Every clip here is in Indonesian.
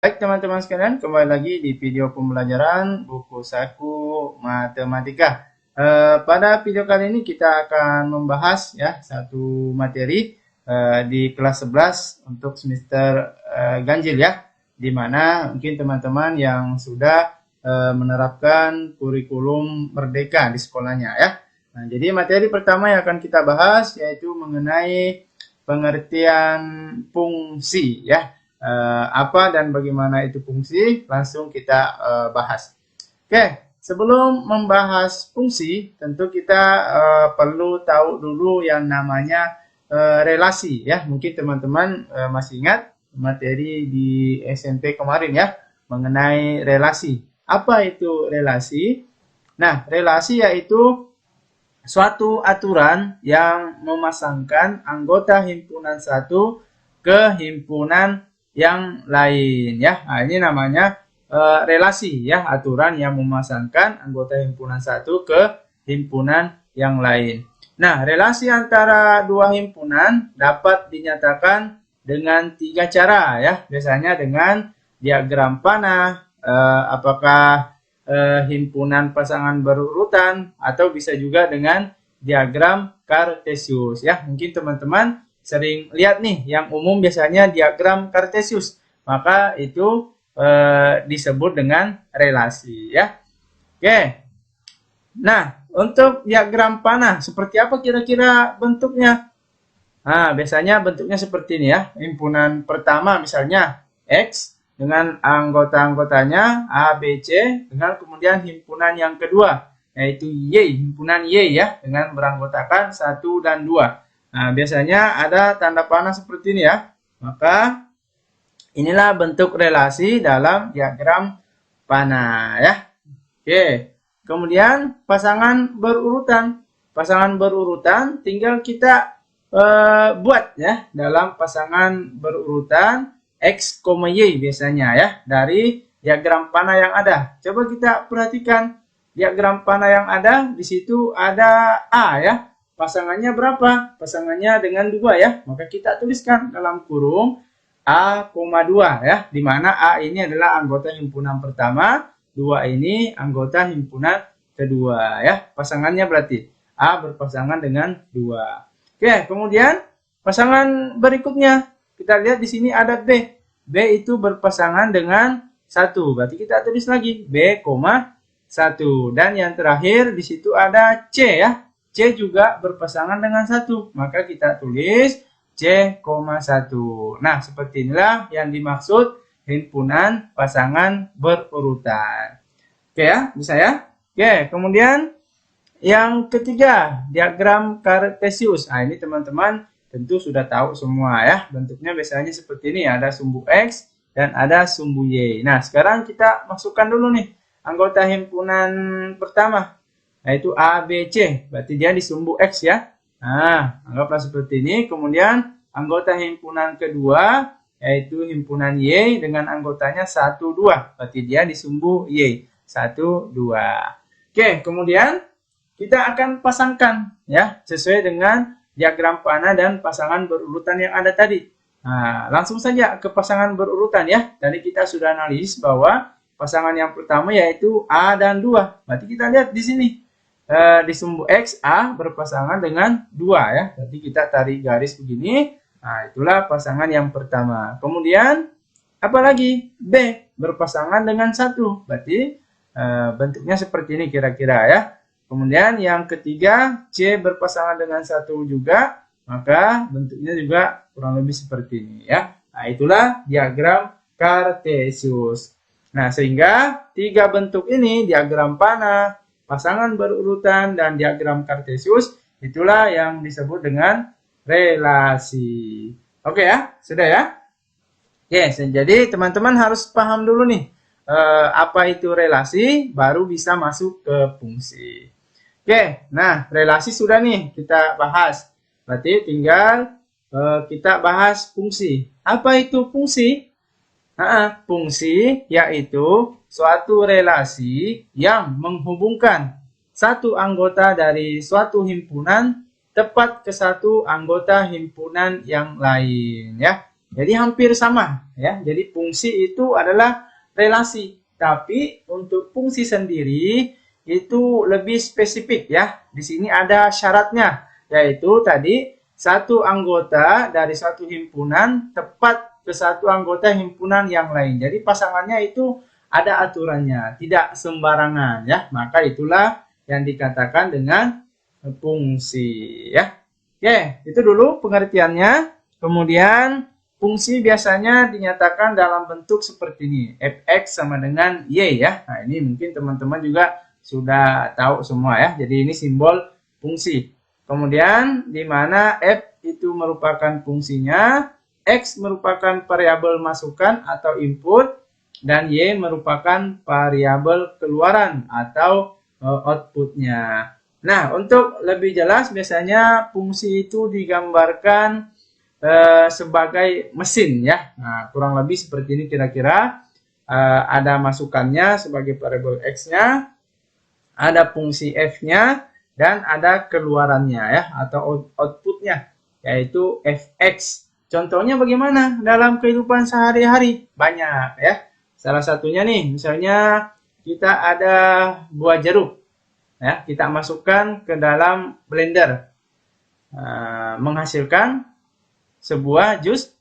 Baik teman-teman sekalian, kembali lagi di video pembelajaran buku saku matematika. Pada video kali ini kita akan membahas ya satu materi di kelas 11 untuk semester ganjil ya, di mana mungkin teman-teman yang sudah menerapkan kurikulum merdeka di sekolahnya ya. Nah, jadi materi pertama yang akan kita bahas yaitu mengenai pengertian fungsi ya. Apa dan bagaimana itu fungsi, langsung kita bahas. Oke, sebelum membahas fungsi, tentu kita perlu tahu dulu yang namanya relasi ya. Mungkin teman-teman masih ingat materi di SMP kemarin ya, mengenai relasi. Apa itu relasi? Nah, relasi yaitu suatu aturan yang memasangkan anggota himpunan satu ke himpunan yang lain ya. Nah, ini namanya relasi ya, aturan yang memasangkan anggota himpunan satu ke himpunan yang lain. Nah, relasi antara dua himpunan dapat dinyatakan dengan 3 cara ya. Biasanya dengan diagram panah, apakah himpunan pasangan berurutan, atau bisa juga dengan diagram Kartesius ya. Mungkin teman-teman sering lihat nih, yang umum biasanya diagram Kartesius, maka itu disebut dengan relasi ya. Oke. Nah, untuk diagram panah seperti apa kira-kira bentuknya? Nah, biasanya bentuknya seperti ini ya. Himpunan pertama misalnya X dengan anggota-anggotanya A, B, C, dengan kemudian himpunan yang kedua yaitu Y, himpunan Y ya, dengan beranggotakan 1 dan 2. Nah, biasanya ada tanda panah seperti ini ya. Maka inilah bentuk relasi dalam diagram panah ya. Oke. Kemudian pasangan berurutan. Pasangan berurutan tinggal kita buat ya, dalam pasangan berurutan X, Y biasanya ya, dari diagram panah yang ada. Coba kita perhatikan diagram panah yang ada, di situ ada A ya. Pasangannya berapa? Pasangannya dengan 2 ya. Maka kita tuliskan dalam kurung A, 2 ya, di mana A ini adalah anggota himpunan pertama, 2 ini anggota himpunan kedua ya. Pasangannya berarti A berpasangan dengan 2. Oke, kemudian pasangan berikutnya kita lihat di sini ada B. B itu berpasangan dengan 1. Berarti kita tulis lagi B, 1. Dan yang terakhir di situ ada C ya. C juga berpasangan dengan 1. Maka kita tulis C, 1. Nah, seperti inilah yang dimaksud himpunan pasangan berurutan. Oke ya, bisa ya? Oke, kemudian yang ketiga, diagram Kartesius. Nah, ini teman-teman tentu sudah tahu semua ya. Bentuknya biasanya seperti ini, ada sumbu X dan ada sumbu Y. Nah, sekarang kita masukkan dulu nih anggota himpunan pertama, yaitu A, B, C. Berarti dia di sumbu X ya. Nah, anggaplah seperti ini. Kemudian anggota himpunan kedua, yaitu himpunan Y dengan anggotanya 1, 2. Berarti dia di sumbu Y. 1, 2. Oke, kemudian kita akan pasangkan ya, sesuai dengan diagram panah dan pasangan berurutan yang ada tadi. Nah, langsung saja ke pasangan berurutan ya. Tadi kita sudah analisis bahwa pasangan yang pertama yaitu A dan 2. Berarti kita lihat di sini. Di sumbu X, A berpasangan dengan 2 ya. Berarti kita tarik garis begini. Nah, itulah pasangan yang pertama. Kemudian, apalagi B berpasangan dengan 1. Berarti bentuknya seperti ini kira-kira ya. Kemudian yang ketiga, C berpasangan dengan 1 juga, maka bentuknya juga kurang lebih seperti ini ya. Nah, itulah diagram Kartesius. Nah, sehingga 3 bentuk ini, diagram panah, pasangan berurutan, dan diagram Kartesius, itulah yang disebut dengan relasi. Oke ya, sudah ya? Oke, jadi teman-teman harus paham dulu nih, apa itu relasi, baru bisa masuk ke fungsi. Oke, nah relasi sudah nih kita bahas. Berarti tinggal kita bahas fungsi. Apa itu fungsi? Nah, fungsi yaitu suatu relasi yang menghubungkan satu anggota dari suatu himpunan tepat ke satu anggota himpunan yang lain ya. Jadi hampir sama ya. Jadi fungsi itu adalah relasi. Tapi untuk fungsi sendiri itu lebih spesifik ya. Di sini ada syaratnya, yaitu tadi satu anggota dari satu himpunan tepat ke satu anggota himpunan yang lain. Jadi pasangannya itu ada aturannya, tidak sembarangan ya. Maka itulah yang dikatakan dengan fungsi ya. Oke, itu dulu pengertiannya. Kemudian fungsi biasanya dinyatakan dalam bentuk seperti ini. Fx sama dengan Y ya. Nah, ini mungkin teman-teman juga sudah tahu semua ya. Jadi ini simbol fungsi. Kemudian di mana F itu merupakan fungsinya, X merupakan variabel masukan atau input, dan Y merupakan variabel keluaran atau outputnya. Nah, untuk lebih jelas biasanya fungsi itu digambarkan sebagai mesin ya. Nah, kurang lebih seperti ini kira-kira. Ada masukannya sebagai variabel X-nya, ada fungsi F-nya, dan ada keluarannya ya, atau outputnya, yaitu Fx. Contohnya bagaimana dalam kehidupan sehari-hari? Banyak ya. Salah satunya nih, misalnya kita ada buah jeruk. Ya, kita masukkan ke dalam blender. Menghasilkan sebuah jus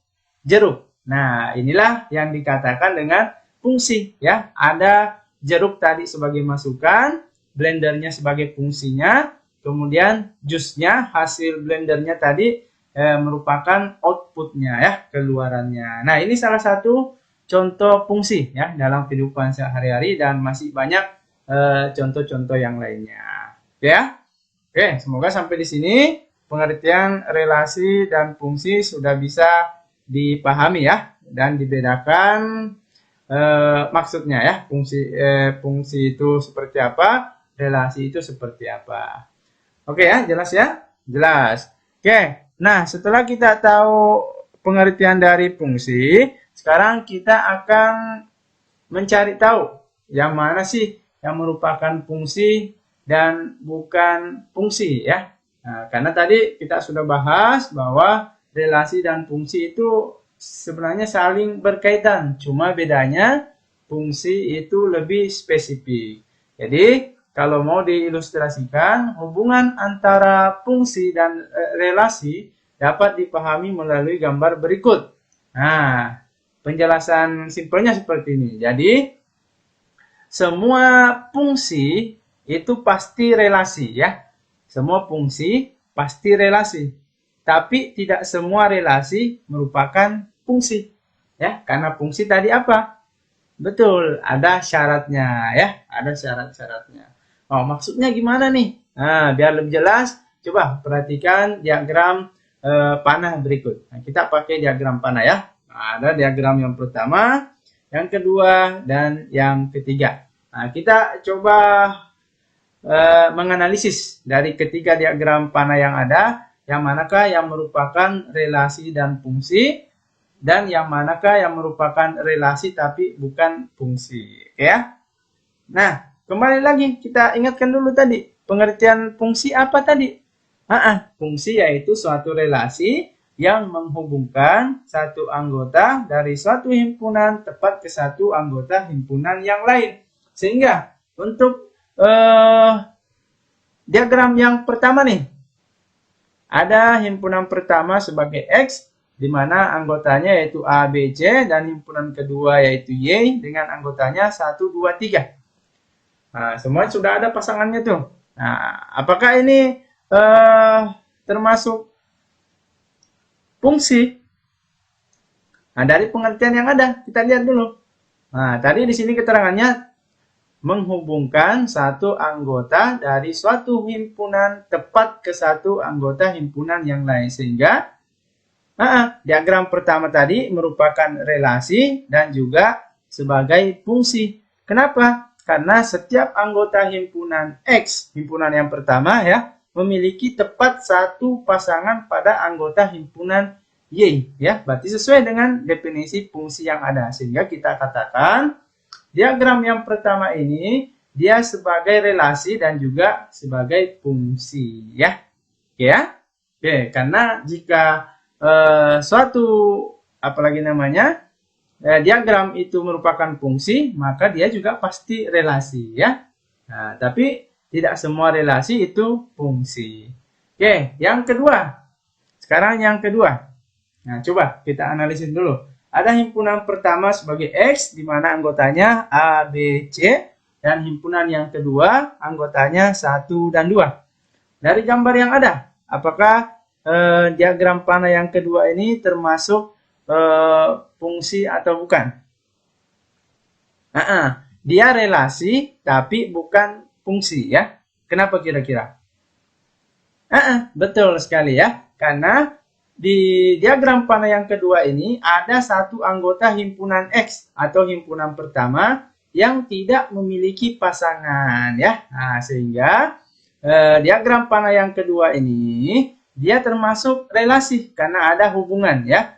jeruk. Nah, inilah yang dikatakan dengan fungsi ya. Ada jeruk tadi sebagai masukan, blendernya sebagai fungsinya, kemudian jusnya, hasil blendernya tadi merupakan outputnya ya, keluarannya. Nah, ini salah satu contoh fungsi ya dalam kehidupan sehari-hari, dan masih banyak contoh-contoh yang lainnya. Ya. Oke, semoga sampai di sini pengertian relasi dan fungsi sudah bisa dipahami ya, dan dibedakan maksudnya ya. Fungsi itu seperti apa, relasi itu seperti apa. Oke ya, jelas ya? Jelas. Oke, nah setelah kita tahu pengertian dari fungsi, sekarang kita akan mencari tahu yang mana sih yang merupakan fungsi dan bukan fungsi ya. Nah, karena tadi kita sudah bahas bahwa relasi dan fungsi itu sebenarnya saling berkaitan. Cuma bedanya fungsi itu lebih spesifik. Jadi kalau mau diilustrasikan, hubungan antara fungsi dan relasi dapat dipahami melalui gambar berikut. Nah, penjelasan simpelnya seperti ini. Jadi semua fungsi itu pasti relasi ya. Semua fungsi pasti relasi, tapi tidak semua relasi merupakan fungsi, ya. Karena fungsi tadi apa? Betul, ada syaratnya, ya. Ada syarat-syaratnya. Oh, maksudnya gimana nih? Nah, biar lebih jelas, coba perhatikan diagram panah berikut. Nah, kita pakai diagram panah ya. Nah, ada diagram yang pertama, yang kedua, dan yang ketiga. Nah, kita coba menganalisis dari ketiga diagram panah yang ada, yang manakah yang merupakan relasi dan fungsi, dan yang manakah yang merupakan relasi tapi bukan fungsi. Oke ya? Nah, kembali lagi kita ingatkan dulu tadi, pengertian fungsi apa tadi? Fungsi yaitu suatu relasi yang menghubungkan satu anggota dari suatu himpunan tepat ke satu anggota himpunan yang lain. Sehingga untuk diagram yang pertama nih, ada himpunan pertama sebagai X, di mana anggotanya yaitu A, B, C, dan himpunan kedua yaitu Y dengan anggotanya 1, 2, 3. Nah, semua sudah ada pasangannya tuh. Nah, apakah ini termasuk fungsi? Nah, dari pengertian yang ada, kita lihat dulu. Nah, tadi di sini keterangannya menghubungkan satu anggota dari suatu himpunan tepat ke satu anggota himpunan yang lain. Sehingga diagram pertama tadi merupakan relasi dan juga sebagai fungsi. Kenapa? Karena setiap anggota himpunan X, himpunan yang pertama ya, memiliki tepat satu pasangan pada anggota himpunan Y. Ya, berarti sesuai dengan definisi fungsi yang ada. Sehingga kita katakan diagram yang pertama ini dia sebagai relasi dan juga sebagai fungsi ya. Oke ya. Oke, karena jika suatu apalagi namanya diagram itu merupakan fungsi, maka dia juga pasti relasi ya. Nah, tapi tidak semua relasi itu fungsi. Oke, yang kedua. Sekarang yang kedua. Nah, coba kita analisis dulu. Ada himpunan pertama sebagai X, di mana anggotanya A, B, C. Dan himpunan yang kedua, anggotanya 1 dan 2. Dari gambar yang ada, apakah diagram panah yang kedua ini termasuk fungsi atau bukan? Dia relasi tapi bukan fungsi ya. Kenapa kira-kira? Betul sekali ya. Karena di diagram panah yang kedua ini ada satu anggota himpunan X atau himpunan pertama yang tidak memiliki pasangan ya. Nah, sehingga diagram panah yang kedua ini dia termasuk relasi karena ada hubungan ya.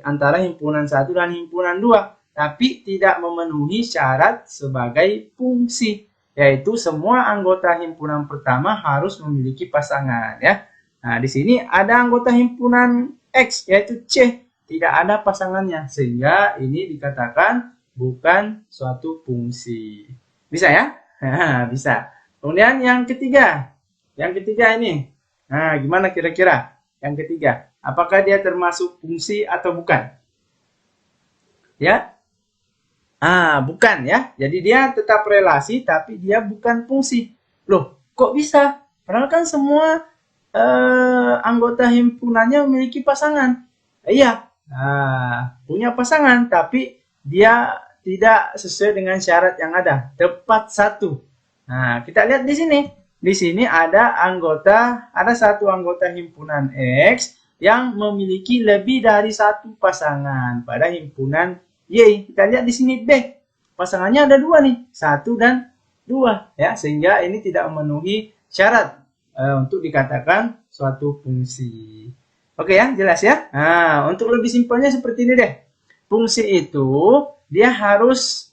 Antara himpunan 1 dan himpunan 2, tapi tidak memenuhi syarat sebagai fungsi, yaitu semua anggota himpunan pertama harus memiliki pasangan ya. Nah, di sini ada anggota himpunan X yaitu C, tidak ada pasangannya, sehingga ini dikatakan bukan suatu fungsi. Bisa ya? Bisa. Kemudian yang ketiga ini, nah gimana kira-kira? Yang ketiga, apakah dia termasuk fungsi atau bukan? Ya? Bukan ya. Jadi dia tetap relasi tapi dia bukan fungsi. Loh, kok bisa? Padahal kan semua anggota himpunannya memiliki pasangan. Iya, punya pasangan tapi dia tidak sesuai dengan syarat yang ada. Tepat satu. Nah, kita lihat di sini. Di sini ada satu anggota himpunan X yang memiliki lebih dari satu pasangan pada himpunan Y. Kita lihat di sini B. Pasangannya ada 2 nih, 1 dan 2 ya, sehingga ini tidak memenuhi syarat untuk dikatakan suatu fungsi. Oke ya, jelas ya? Nah, untuk lebih simpelnya seperti ini deh. Fungsi itu dia harus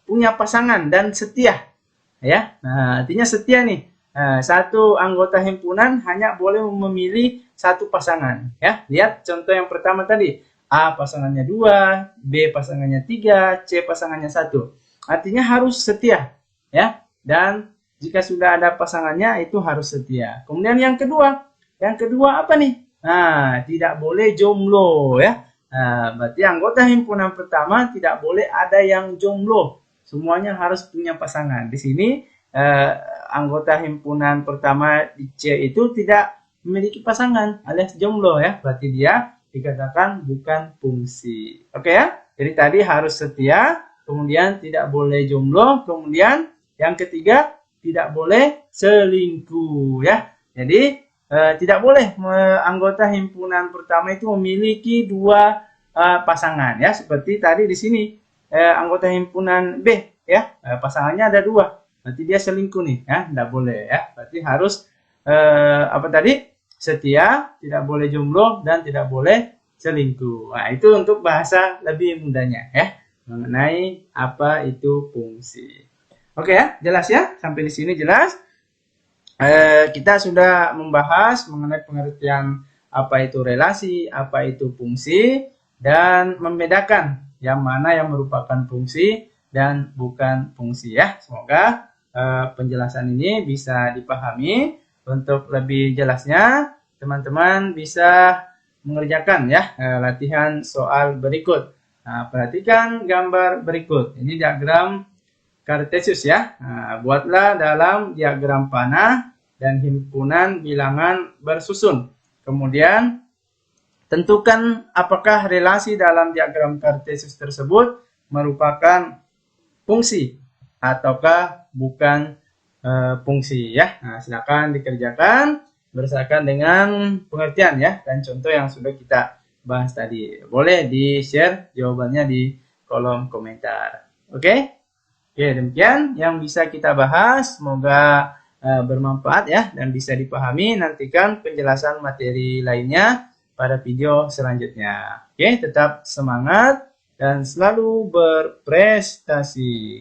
punya pasangan dan setia. Ya, nah, artinya setia nih. Satu anggota himpunan hanya boleh memilih satu pasangan. Ya, lihat contoh yang pertama tadi. A pasangannya 2, B pasangannya 3, C pasangannya 1. Artinya harus setia. Ya, dan jika sudah ada pasangannya itu harus setia. Kemudian yang kedua apa nih? Nah, tidak boleh jomblo ya. Nah, berarti anggota himpunan pertama tidak boleh ada yang jomblo. Semuanya harus punya pasangan. Di sini anggota himpunan pertama di C itu tidak memiliki pasangan alias jomblo ya. Berarti dia dikatakan bukan fungsi. Oke ya? Jadi tadi harus setia, kemudian tidak boleh jomblo, kemudian yang ketiga tidak boleh selingkuh ya. Jadi tidak boleh anggota himpunan pertama itu memiliki 2 pasangan ya. Seperti tadi di sini. Anggota himpunan B ya, pasangannya ada 2, berarti dia selingkuh nih ya, tidak boleh ya. Berarti harus setia, tidak boleh jomblo dan tidak boleh selingkuh. Nah, itu untuk bahasa lebih mudahnya ya mengenai apa itu fungsi. Oke ya, jelas ya, sampai di sini jelas. Kita sudah membahas mengenai pengertian apa itu relasi, apa itu fungsi, dan membedakan yang mana yang merupakan fungsi dan bukan fungsi ya. Semoga penjelasan ini bisa dipahami. Untuk lebih jelasnya, teman-teman bisa mengerjakan ya latihan soal berikut. Nah, perhatikan gambar berikut. Ini diagram Kartesius ya. Nah, buatlah dalam diagram panah dan himpunan bilangan bersusun. Kemudian tentukan apakah relasi dalam diagram Kartesius tersebut merupakan fungsi ataukah bukan fungsi ya. Nah, silakan dikerjakan berdasarkan dengan pengertian ya dan contoh yang sudah kita bahas tadi. Boleh di-share jawabannya di kolom komentar. Oke? Oke, demikian yang bisa kita bahas. Semoga bermanfaat ya dan bisa dipahami. Nantikan penjelasan materi lainnya pada video selanjutnya. Oke, tetap semangat dan selalu berprestasi.